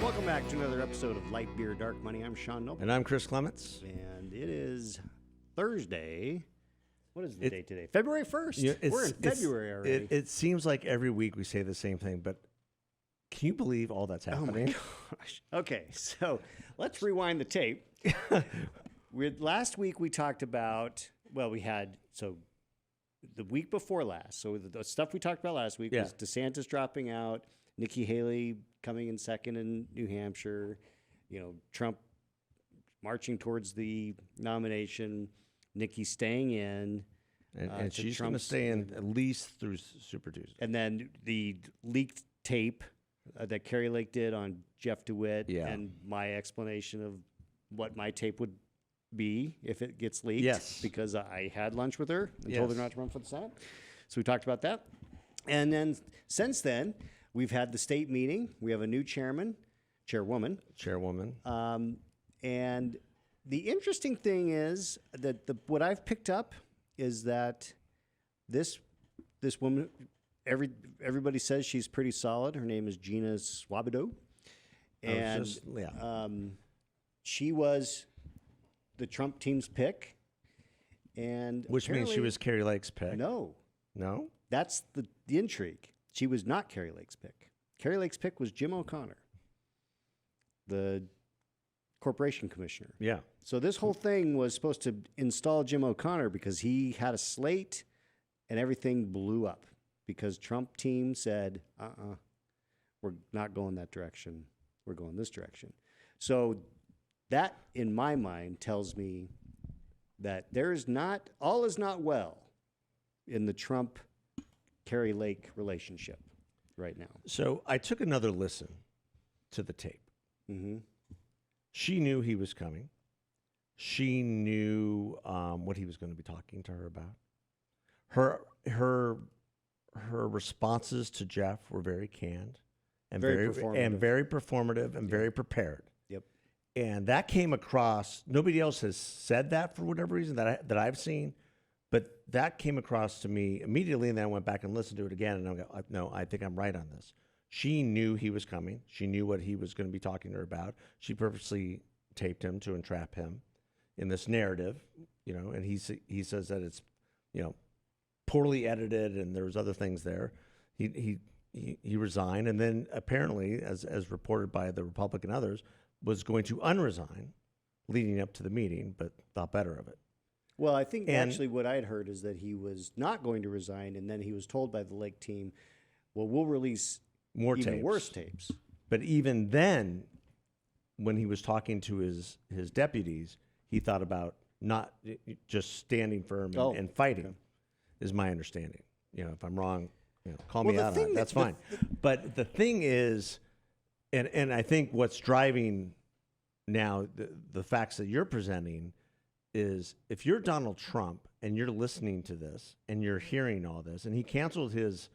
Welcome back to another episode of Light Beer, Dark Money. I'm Sean Noble. And I'm Chris Clements. And it is Thursday. What is the date today? February 1st. Yeah, We're in February already. It seems like every week we say the same thing, but can you believe all that's happening? Oh my gosh. Okay, so let's rewind the tape. Last week we talked about, the week before last. So the stuff we talked about last week was DeSantis dropping out, Nikki Haley coming in second in New Hampshire, Trump marching towards the nomination, Nikki staying in. And she's going to stay in at least through Super Tuesday. And then the leaked tape that Carrie Lake did on Jeff DeWitt and my explanation of what my tape would be if it gets leaked. Yes. Because I had lunch with her and told her not to run for the Senate. So we talked about that. And then since then, we've had the state meeting. We have a new chairwoman. And the interesting thing is that what I've picked up is that this woman, everybody says she's pretty solid. Her name is Gina Swabido. And she was the Trump team's pick. And which means she was Carrie Lake's pick. No. That's the intrigue. She was not Carrie Lake's pick. Carrie Lake's pick was Jim O'Connor, the corporation commissioner. Yeah. So this whole thing was supposed to install Jim O'Connor because he had a slate and everything blew up because Trump team said, we're not going that direction. We're going this direction. So that, in my mind, tells me that all is not well in the Trump-Carrie Lake relationship right now. So I took another listen to the tape. Mm-hmm. She knew he was coming. She knew what he was going to be talking to her about. Her responses to Jeff were very canned and very performative and very prepared. Yep. And that came across. Nobody else has said that for whatever reason that I've seen, but that came across to me immediately. And then I went back and listened to it again, and I go, no, I think I'm right on this. She knew he was coming. She knew what he was going to be talking to her about. She purposely taped him to entrap him in this narrative, and he says that it's, poorly edited and there was other things there. He resigned, and then apparently, as reported by the Republic and others, was going to unresign leading up to the meeting, but thought better of it. Well, I think actually what I had heard is that he was not going to resign, and then he was told by the Lake team, well, we'll release more even tapes. worse tapes. But even then, when he was talking to his deputies, he thought about not just standing firm and fighting, is my understanding. If I'm wrong, call me out on it. That's fine. But the thing is, and I think what's driving now the facts that you're presenting is if you're Donald Trump and you're listening to this and you're hearing all this, and he canceled his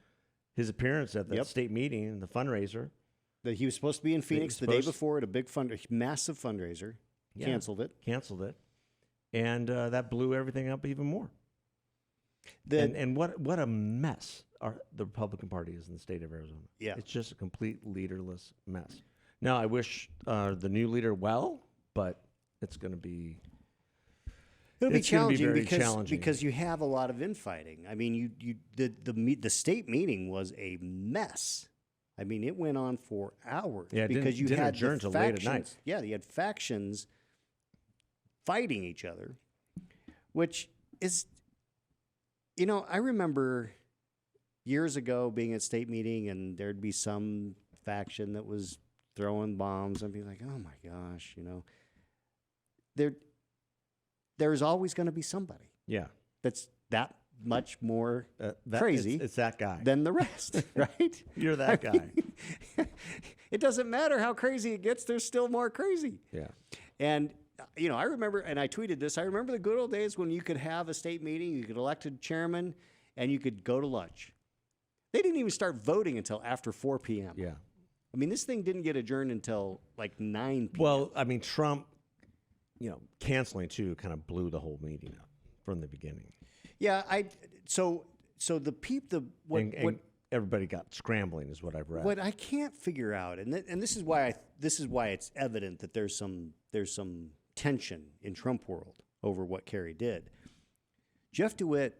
appearance at the state meeting, the fundraiser. That he was supposed to be in Phoenix the day before at a big massive fundraiser. Yeah, canceled it. And that blew everything up even more. And what a mess the Republican Party is in the state of Arizona. Yeah. It's just a complete leaderless mess. Now, I wish the new leader well, but it's going to be... It'll be challenging because you have a lot of infighting. I mean, the state meeting was a mess. I mean, it went on for hours because you had adjourn till late at night. Yeah, you had factions fighting each other, which is, I remember years ago being at state meeting and there'd be some faction that was throwing bombs and be like, oh my gosh, there's always going to be somebody. Yeah. That's that much more crazy. It's that guy. Than the rest, right? You're that guy. It doesn't matter how crazy it gets. There's still more crazy. Yeah. And, I remember, and I tweeted this, I remember the good old days when you could have a state meeting, you could elect a chairman, and you could go to lunch. They didn't even start voting until after 4 p.m. Yeah. I mean, this thing didn't get adjourned until like 9 p.m. Well, I mean, Trump, canceling too kind of blew the whole meeting up from the beginning. Yeah, so everybody got scrambling is what I've read. What I can't figure out, and this is why this is why it's evident that there's some tension in Trump world over what Kerry did. Jeff DeWitt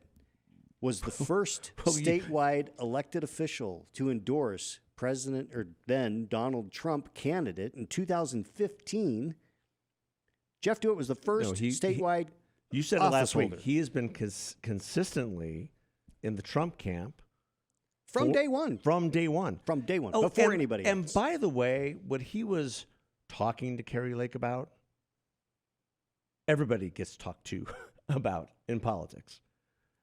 was the first statewide elected official to endorse President or then Donald Trump candidate in 2015. Jeff DeWitt was the first statewide. You said it last week. holder. He has been consistently in the Trump camp From day one. From day one. From day one. Oh, before anybody else. And by the way, what he was talking to Kerry Lake about, everybody gets talked to about in politics.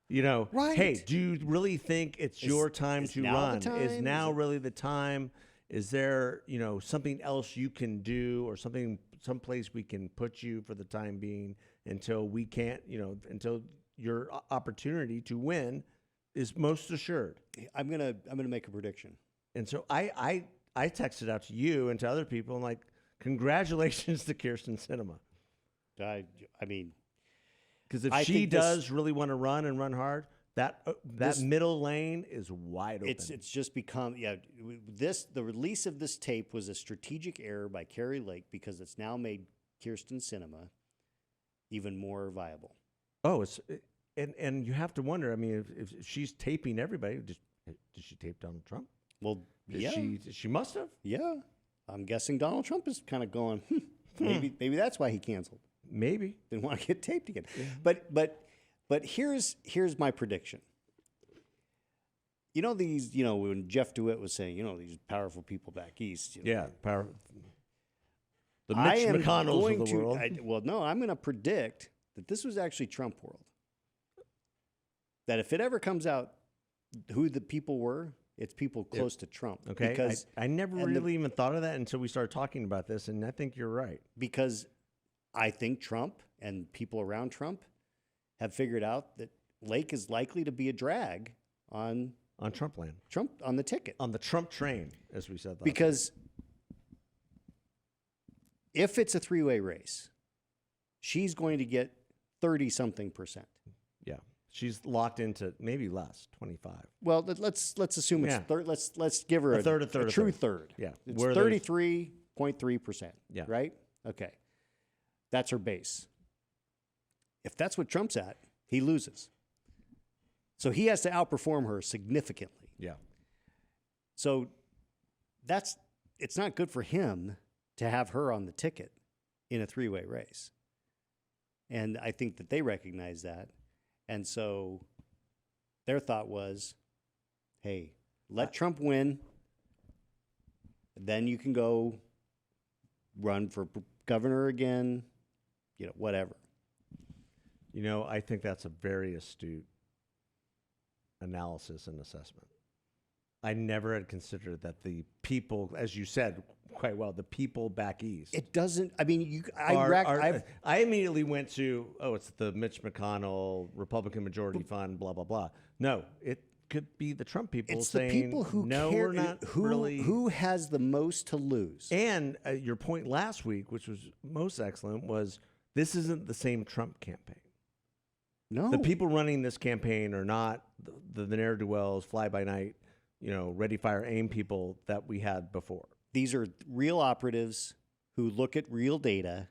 You know, Right. Hey, do you really think it's your time is to now run? the time? Is now really the time? Is there, something else you can do or someplace we can put you for the time being until we can't, until your opportunity to win is most assured? I'm gonna make a prediction. And so I texted out to you and to other people and like, congratulations to Kirsten Sinema. I mean, Because if I she think this- does really want to run and run hard, that middle lane is wide open. it's just become the release of this tape was a strategic error by Kerry Lake because it's now made Kirsten Sinema even more viable. And you have to wonder. I mean, if she's taping everybody, did she tape Donald Trump? Well, yeah, She must have. yeah. I'm guessing Donald Trump is kind of going. Maybe that's why he canceled. Maybe. Didn't want to get taped again. Yeah. But here's my prediction. When Jeff DeWitt was saying, these powerful people back east. Power. The I Mitch am McConnells going of the world. I'm going to predict that this was actually Trump world. That if it ever comes out who the people were, it's people close to Trump. Okay. Because I never really even thought of that until we started talking about this, and I think you're right. Because I think Trump and people around Trump have figured out that Lake is likely to be a drag on Trumpland. Trump on the ticket. On the Trump train, as we said last Because if it's a three-way race, she's going to get 30-something%. Yeah. She's locked into maybe less, 25. Well, let's assume it's let's give her A third. true third. Yeah. It's 33.3%. Yeah. Right? Okay. That's her base. If that's what Trump's at, he loses. So he has to outperform her significantly. Yeah. So it's not good for him to have her on the ticket in a three-way race. And I think that they recognize that. And so their thought was, hey, let Trump win. Then you can go run for governor again, whatever. I think that's a very astute analysis and assessment. I never had considered that the people, as you said quite well, the people back east. It doesn't, I mean, I immediately went to, it's the Mitch McConnell Republican Majority Fund, blah, blah, blah. No, it could be the Trump people it's saying, the people who no, care, we're not really. Who has the most to lose? And your point last week, which was most excellent, was this isn't the same Trump campaign. No. The people running this campaign are not the ne'er-do-wells, fly-by-night, ready, fire, aim people that we had before. These are real operatives who look at real data,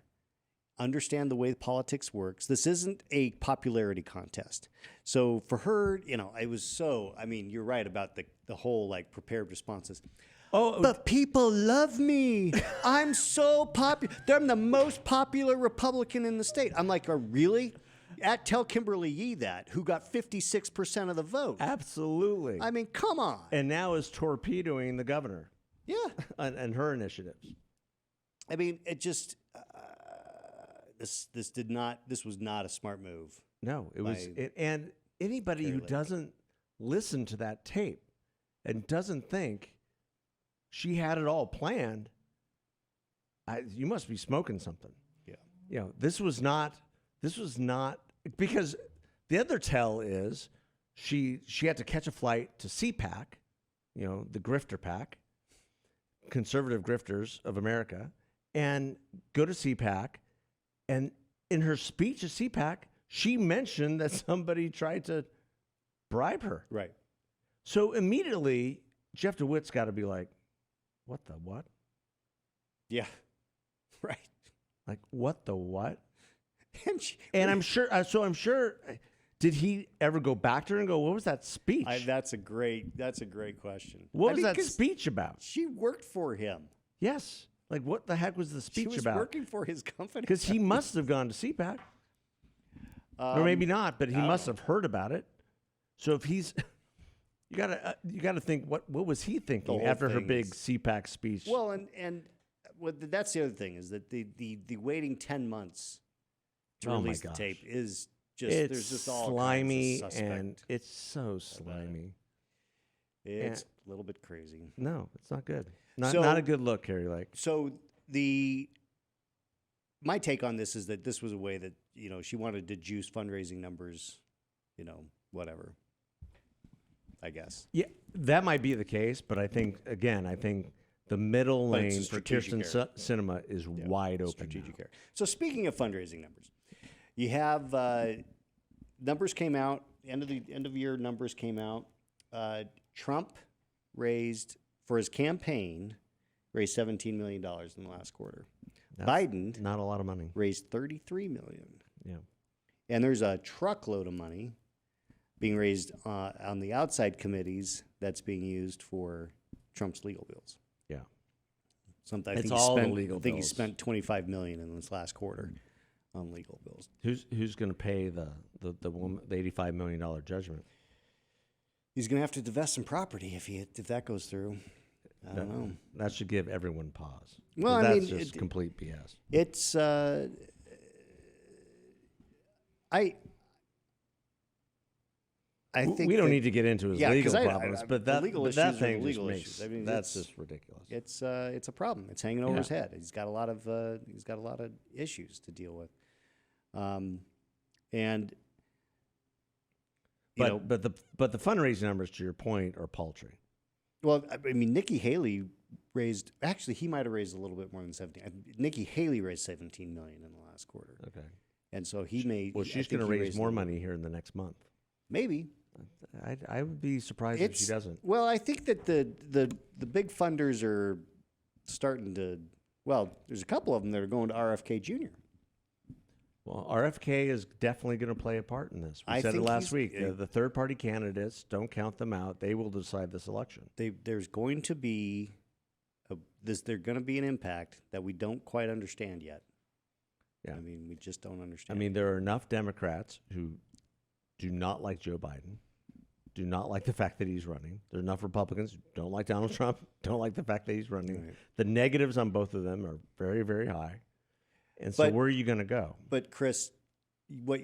understand the way politics works. This isn't a popularity contest. So for her, it was you're right about the whole prepared responses. But people love me. I'm so popular. I'm the most popular Republican in the state. I'm like, really? Tell Kimberly Yee that, who got 56% of the vote. Absolutely. I mean, come on. And now is torpedoing the governor. Yeah. and her initiatives. I mean, it just this was not a smart move. No, it was. And anybody who doesn't listen to that tape and doesn't think she had it all planned, you must be smoking something. Yeah. This was not because the other tell is she had to catch a flight to CPAC, the grifter pack, conservative grifters of America, and go to CPAC. And in her speech at CPAC, she mentioned that somebody tried to bribe her. Right. So immediately, Jeff DeWitt's got to be like, what the what? Yeah. Right. Like, what the what? And And I'm sure, did he ever go back to her and go, what was that speech? that's a great question. What was mean, that 'cause speech about? She worked for him. Yes. Like, what the heck was the She speech was about? working for his company. Because he must have gone to CPAC. Or maybe not, but he must have heard about it. So if he's, you gotta think, what was he thinking whole after her thing big is- CPAC speech? Well, and that's the other thing is that the waiting 10 months to Oh my release the gosh. tape is just It's there's just all slimy kinds of suspect and it's so slimy. It's a little bit crazy. No, it's not good. Not So- not a good look, Carrie Lake. So my take on this is that this was a way that, she wanted to juice fundraising numbers, whatever. I guess. Yeah, that might be the case, but I think the middle But it's a lane for strategic Kirsten area. Cinema is wide open. Strategic now. area. So speaking of fundraising numbers, you have numbers came out. End of year numbers came out. Trump raised for his campaign $17 million in the last quarter. That's Biden not a lot of money. raised $33 million, Yeah. and there's a truckload of money being raised on the outside committees that's being used for Trump's legal bills. Yeah. Something It's all the legal I think he bills. spent $25 million in this last quarter on legal bills. Who's going to pay the $85 million judgment? He's going to have to divest some property if that goes through. I don't know. That should give everyone pause. Well, I that's mean, just complete BS. It's I think we don't that need to get into his Yeah, 'cause legal I- problems, the but that legal but that issues are thing the legal just issues. makes I mean, that's it's- just ridiculous. it's a problem. It's hanging over his head. He's got a lot of issues to deal with, and you know, But the fundraising numbers, to your point, are paltry. well, I mean, Nikki Haley raised. Actually, he might have raised a little bit more than 17. Nikki Haley raised 17 million in the last quarter, Okay. and so he made. Well, I she's think going to he raise raised more a little- money here in the next month. Maybe. I would be surprised if she doesn't. Well, I think that the big funders are starting to. Well, there's a couple of them that are going to RFK Jr. Well, RFK is definitely going to play a part in this. We I said it think last week. he's- The third-party candidates, don't count them out. They will decide this election. There's going to be there's going to be an impact that we don't quite understand yet. Yeah. I mean, we just don't I understand. mean, there are enough Democrats who do not like Joe Biden, do not like the fact that he's running. There are enough Republicans who don't like Donald Trump, don't like the fact that he's running. Right. The negatives on both of them are very, very high. And so But- where are you going to go? But Chris, what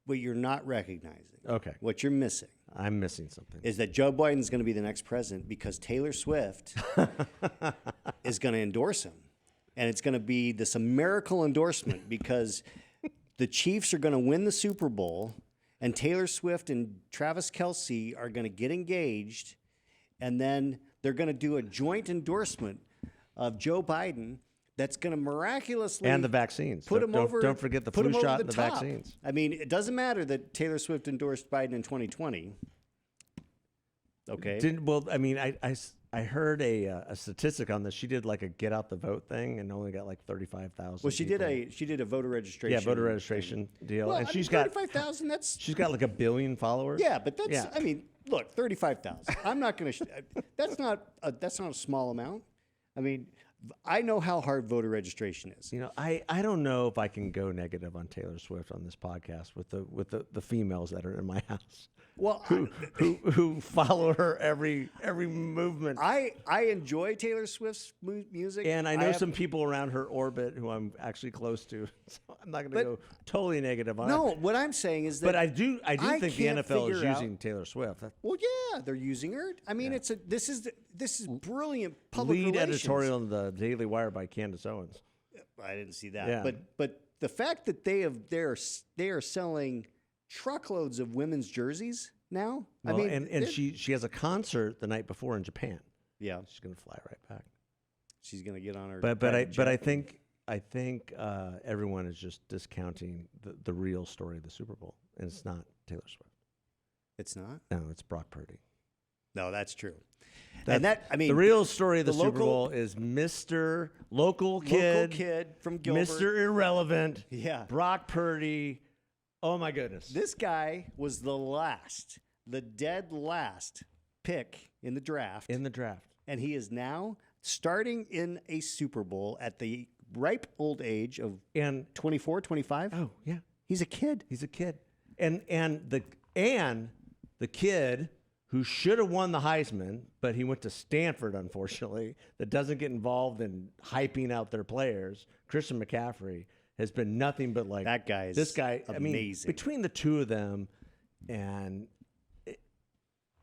you're not recognizing, Okay, what you're missing, I'm missing something. is that Joe Biden's going to be the next president because Taylor Swift is going to endorse him. And it's going to be this miracle endorsement because the Chiefs are going to win the Super Bowl and Taylor Swift and Travis Kelce are going to get engaged. And then they're going to do a joint endorsement of Joe Biden that's going to miraculously And the vaccines. put Don't- him don't- over. don't forget the put flu him over shot and the top. vaccines. I mean, it doesn't matter that Taylor Swift endorsed Biden in 2020. Okay. I heard a statistic on this. She did like a get out the vote thing and only got like 35,000. Well, she did a voter registration. yeah, voter registration deal, Well, and I she's mean, got 35,000. That's she's got like 1 billion followers. yeah, but that's. Yeah. I mean, look, 35,000. I'm not going to. That's not a small amount. I mean, I know how hard voter registration is. You know, I don't know if I can go negative on Taylor Swift on this podcast with the females that are in my house Well, who follow her every movement. I enjoy Taylor Swift's music, And I know some people around her orbit who I'm actually close to, so I'm not going to But- go totally negative on No, it. what I'm saying is that. But I do think the can't NFL is figure out- using Taylor Swift. Well, yeah, they're using her. I mean, this is brilliant public Lead relations. editorial in the Daily Wire by Candace Owens. I didn't see that. Yeah. But the fact that they are selling truckloads of women's jerseys now. Well, I mean, and they're- she has a concert the night before in Japan. yeah, She's going to fly right back. she's gonna get on her. But private I jet. think everyone is just discounting the real story of the Super Bowl, and it's not Taylor Swift. It's not. No, it's Brock Purdy. No, that's true. The real story of the Super local- Bowl is Mr. Local Kid from Gilbert. Mr. Irrelevant, Yeah. Brock Purdy. Oh, my goodness. This guy was the dead last pick in the draft. And he is now starting in a Super Bowl at the ripe old age of 24, 25. Oh, yeah. He's a kid. And the kid who should have won the Heisman, but he went to Stanford, unfortunately, that doesn't get involved in hyping out their players, Christian McCaffrey, has been nothing but like that guy. This guy, amazing. I mean, between the two of them, and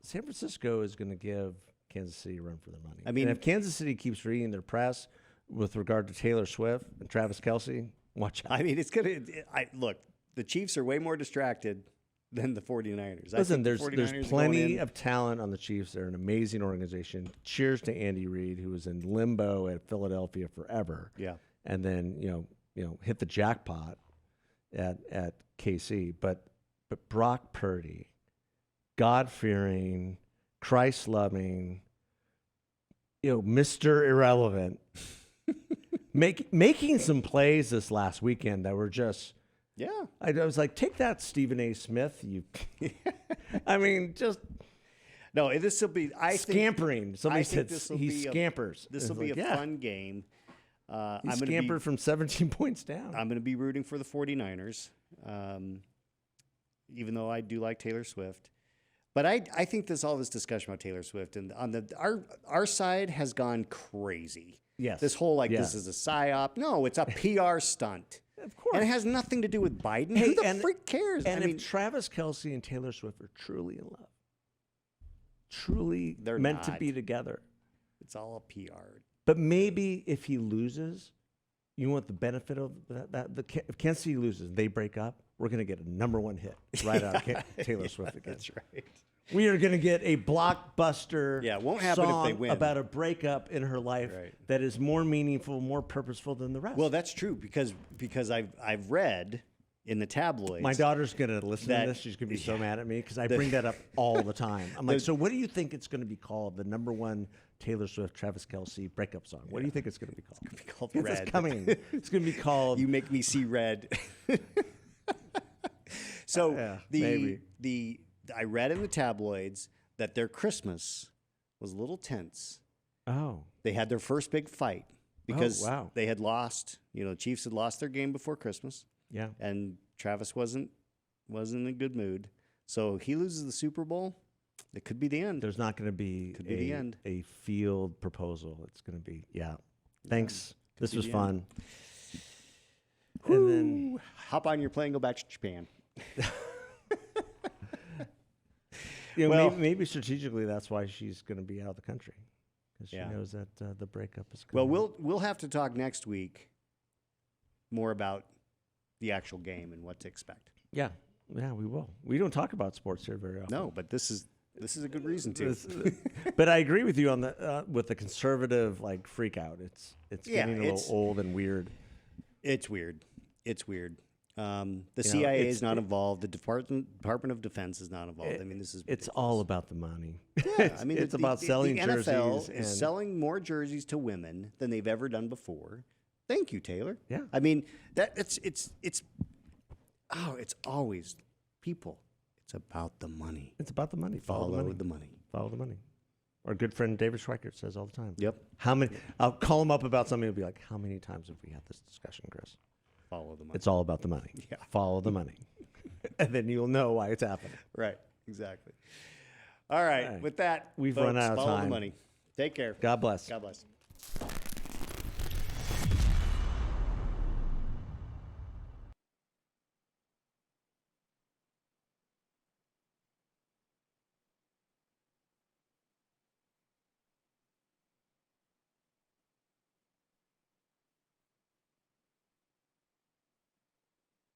San Francisco is going to give Kansas City a run for their money. I mean, and if Kansas City keeps reading their press with regard to Taylor Swift and Travis Kelce, watch out. I mean, it's going to look. The Chiefs are way more distracted than the 49ers. Listen, there's plenty of talent on the Chiefs. They're an amazing organization. Cheers to Andy Reid, who was in limbo at Philadelphia forever. Yeah. And then, hit the jackpot at KC. But Brock Purdy, God-fearing, Christ-loving, Mr. Irrelevant, making some plays this last weekend that were just... Yeah. I was like, take that, Stephen A. Smith. I mean, just... No, this will be... scampering. Somebody said he scampers. This will be a fun game. He scampered from 17 points down. I'm going to be rooting for the 49ers, even though I do like Taylor Swift. But I think all this discussion about Taylor Swift and on our side has gone crazy. Yes. This whole this is a psy-op. No, it's a PR stunt. Of course. And it has nothing to do with Biden. Who the freak cares? And if Travis Kelce and Taylor Swift are truly in love, they're meant to be together. It's all a PR. But maybe if he loses, you want the benefit of that. If Kansas City loses, they break up, we're going to get a #1 hit right out of Taylor Swift again. That's right. We are going to get a blockbuster it won't happen song if they win. About a breakup in her life that is more meaningful, more purposeful than the rest. Well, that's true because I've read in the tabloids. My daughter's going to listen to this. She's going to be so mad at me because I bring that up all the time. I'm like, so what do you think it's going to be called? The #1 Taylor Swift, Travis Kelce breakup song. What do you think it's going to be called? It's going to be called Red. It's coming. It's going to be called You Make Me See Red. So I read in the tabloids that their Christmas was a little tense. Oh. They had their first big fight because wow. they had lost, the Chiefs had lost their game before Christmas. Yeah. And Travis wasn't in a good mood. So he loses the Super Bowl. It could be the end. There's not going to be the end. A field proposal. It's going to be, Thanks. This was fun. And then hop on your plane, go back to Japan. Maybe strategically that's why she's going to be out of the country because she knows that the breakup is coming. Well, we'll have to talk next week more about the actual game and what to expect. Yeah, we will. We don't talk about sports here very often. No, but this is a good reason to. But I agree with you on with the conservative freak out. It's getting a little old and weird. It's weird. The CIA is not involved. The Department of Defense is not involved. This is ridiculous. It's all about the money. Yeah, it's about selling jerseys. The NFL is selling more jerseys to women than they've ever done before. Thank you, Taylor. Yeah. It's always people. It's about the money. It's about the money. Follow the money. Follow the money. Our good friend David Schweikert says all the time. Yep. How many? I'll call him up about something. He'll be like, "How many times have we had this discussion, Chris?" Follow the money. It's all about the money. Yeah. Follow the money, and then you'll know why it's happening. Right. Exactly. All right. With that, we've folks, run out of follow time. the money. Take care. God bless. God bless.